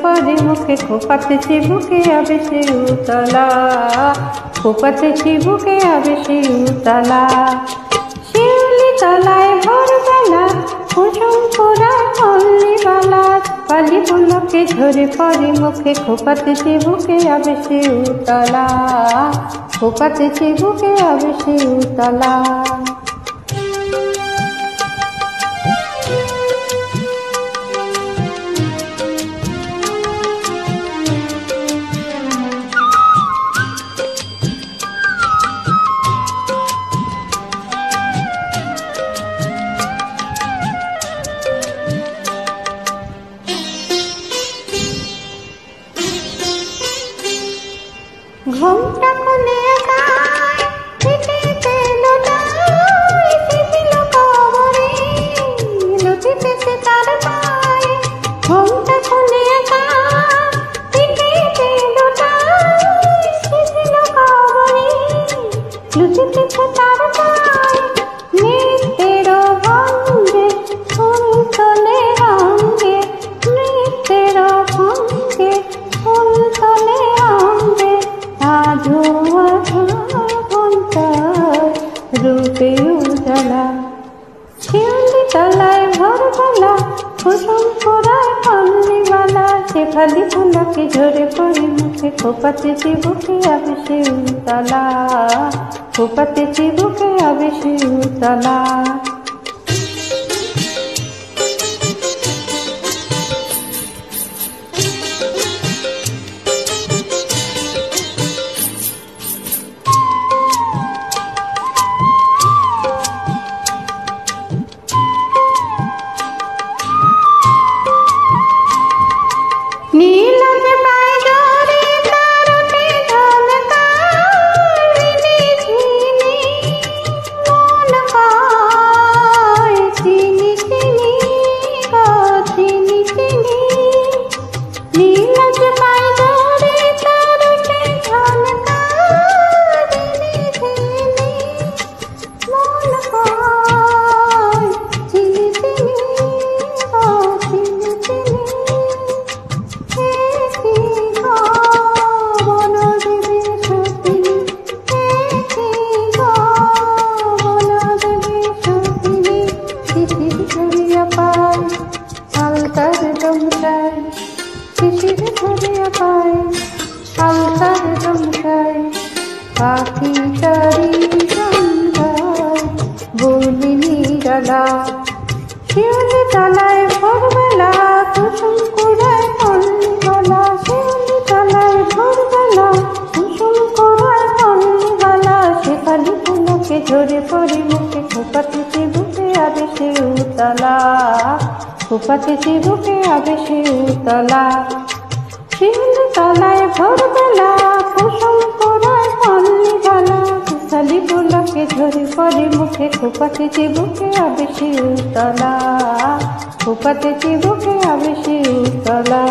পরে মুখে খোপাতে চিবুকে আবেশে উতলা, খোপাতে চিবুকে আবেশে উতলা। শিউলি তলায় ভোরবেলা কুসুম পোড়ায় মল্লিবালা, কালি পলকে ঝরে পরে মুখে খোপাতে চিবুকে আবেশে উতলা, খোপাতে চিবুকে আবেশে উতলা। ঘুমটা খুলে গায় পিঠেতে লোটায়, শিথিল কবরে লুটিতেছে তার পায়ে। ঘুমটা খুলে গায় পিঠেতে লোটায়, শিথিল কবরে লুটিতেছে তার পায়ে। নৃত্যের ভঙ্গে ফুল তোলে রঙে, নৃত্যের ভঙ্গে ফুল তোলে রঙে। রূপে উজালা শিউলি তলায় ভোরবেলা কুসুম পোড়ায় মল্লিবালা, শেফালি ফুলকে ঝরে পড়ে মুখে খোপাতে চিবুকে আবেশে উতলা, খোপাতে চিবুকে আবেশে উতলা। শিশির ঝরিয়া পায় আলতার জমকায়, পাখি তারি সন্ধ্যায় বলি নিরালা। শিউলি তলায় ভোরবেলা কুসুম কুড়ায় মল্লিবালা, শিউলি তলায় ভোরবেলা কুসুম কুড়ায় মল্লিবালা। শেফালি ফুলকে ঝরে পড়ে মুখে খোপাতে চিবুকে আবেশে উতলা, খোপাতে চিবুকে আবেশে উতলা। শিউলি তলায় ভোরবেলা কুসুম পোড়ায় মল্লিবালা, শেফালি ফুলকে ঝরে পড়ে মুখে খোপাতে চিবুকে আবেশে উতলা, খোপাতে চিবুকে আবেশে উতলা।